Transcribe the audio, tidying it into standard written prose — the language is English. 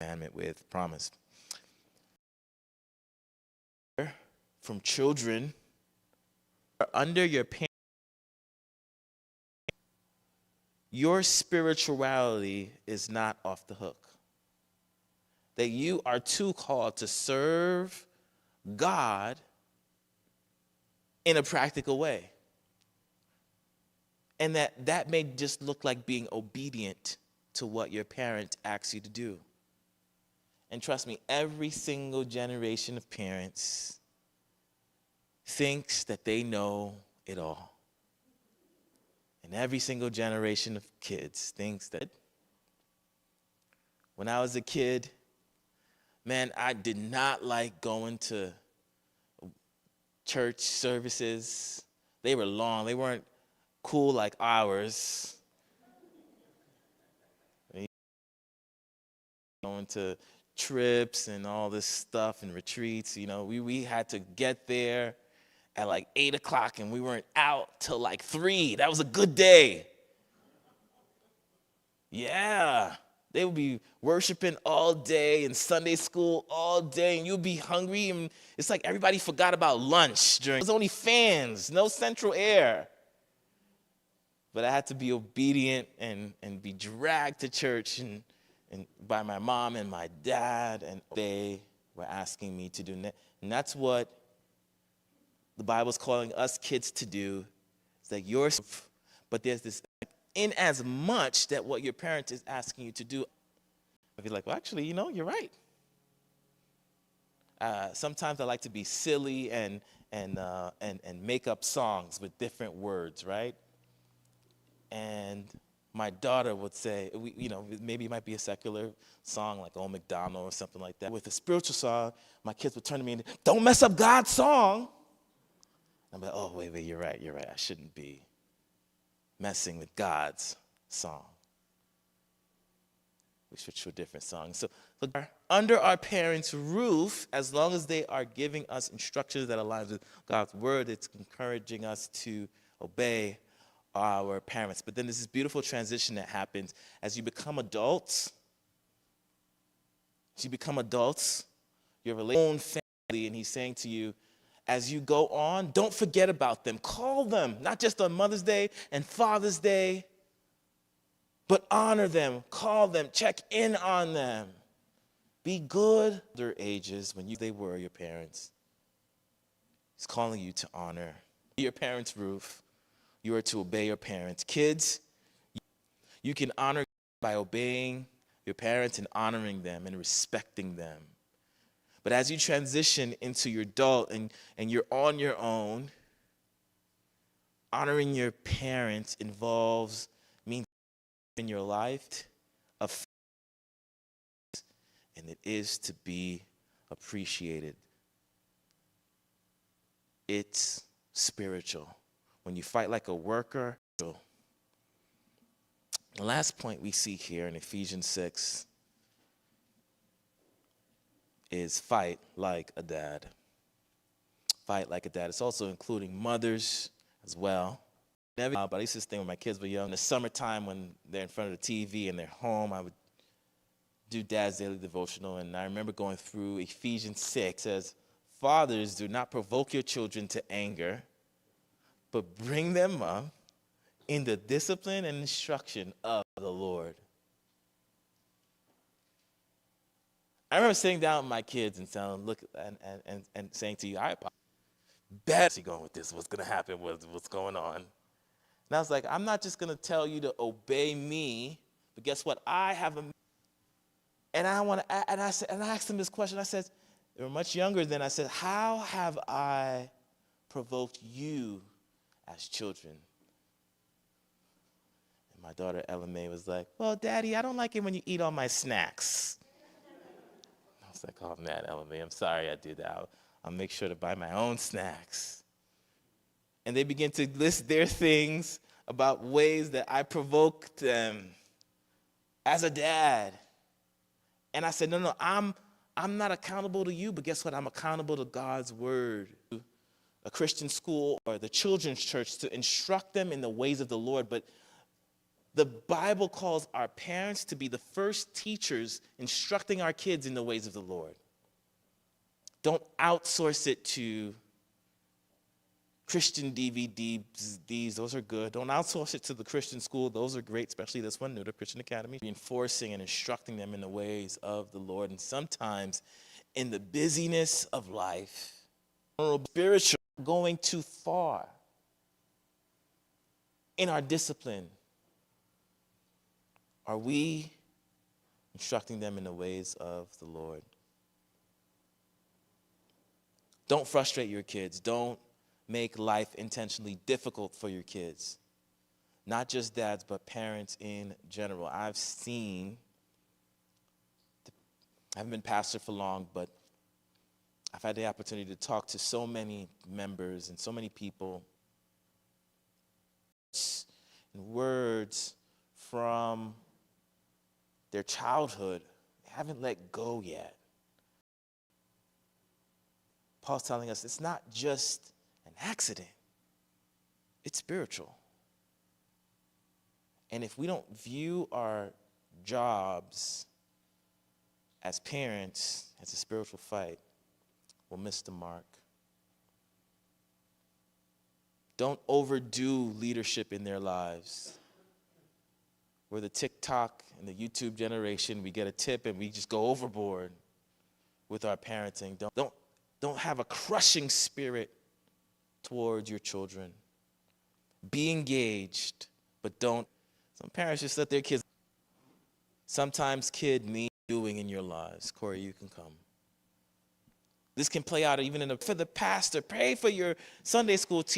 commandment with promise. From children under your parents, your spirituality is not off the hook. That you are too called to serve God in a practical way. And that may just look like being obedient to what your parent asks you to do. And trust me, every single generation of parents thinks that they know it all. And every single generation of kids thinks that. When I was a kid, man, I did not like going to church services. They were long. They weren't cool like ours. Going to trips and all this stuff and retreats, we had to get there at like 8 o'clock and we weren't out till like 3. That was a good day. Yeah. They would be worshiping all day and Sunday school all day, and you'd be hungry, and it's like everybody forgot about lunch during. It was only fans, no central air. But I had to be obedient and be dragged to church and by my mom and my dad, and they were asking me to do. And that's what the Bible's calling us kids to do. It's like but there's this, in as much that what your parent is asking you to do, I'd be like, well, actually, you're right. Sometimes I like to be silly and make up songs with different words, right? And my daughter would say, maybe it might be a secular song like Old MacDonald or something like that. With a spiritual song, my kids would turn to me and, don't mess up God's song. I'm like, oh, wait, you're right. I shouldn't be messing with God's song. We switch to a different song. So under our parents' roof, as long as they are giving us instructions that align with God's word, it's encouraging us to obey our parents. But then there's this beautiful transition that happens as you become adults. Your own family, and he's saying to you, as you go on, don't forget about them. Call them, not just on Mother's Day and Father's Day, but honor them, call them, check in on them. Be good their ages when they were your parents. He's calling you to honor your parents' roof. You are to obey your parents. Kids, you can honor by obeying your parents and honoring them and respecting them. But as you transition into your adult and you're on your own, honoring your parents means in your life of, and it is to be appreciated. It's spiritual. When you fight like a worker. The last point we see here in Ephesians 6 is fight like a dad. Fight like a dad. It's also including mothers as well. But I used to think when my kids were young, in the summertime when they're in front of the TV and they're home, I would do Dad's Daily Devotional. And I remember going through Ephesians 6. It says, fathers, do not provoke your children to anger, but bring them up in the discipline and instruction of the Lord. I remember sitting down with my kids and telling them, and saying to you, I bet you're going with this. What's going to happen? What's going on? And I was like, I'm not just going to tell you to obey me, but guess what? I have a. And I asked them this question. I said, they were much younger than I said, how have I provoked you as children? And my daughter Ella Mae was like, well, Daddy, I don't like it when you eat all my snacks. I was like, oh man, Ella Mae, I'm sorry I did that. I'll make sure to buy my own snacks. And they begin to list their things about ways that I provoked them as a dad. And I said, no, I'm not accountable to you, but guess what? I'm accountable to God's word. A Christian school or the children's church to instruct them in the ways of the Lord. But The Bible calls our parents to be the first teachers instructing our kids in the ways of the Lord. Don't outsource it to Christian DVDs. Those are good. Don't outsource it to the Christian school. Those are great, especially this one, the Christian Academy. Reinforcing and instructing them in the ways of the Lord. And sometimes in the busyness of life, spiritual, going too far in our discipline. Are we instructing them in the ways of the Lord? Don't frustrate your kids. Don't make life intentionally difficult for your kids. Not just dads, but parents in general. I haven't been pastor for long, but I've had the opportunity to talk to so many members and so many people. And words from their childhood haven't let go yet. Paul's telling us it's not just an accident. It's spiritual. And if we don't view our jobs as parents as a spiritual fight, we'll miss the mark. Don't overdo leadership in their lives. We're the TikTok and the YouTube generation. We get a tip and we just go overboard with our parenting. Don't have a crushing spirit towards your children. Be engaged, but don't. Some parents just let their kids. Sometimes kid need doing in your lives. Corey, you can come. This can play out even for the pastor. Pray for your Sunday school teacher.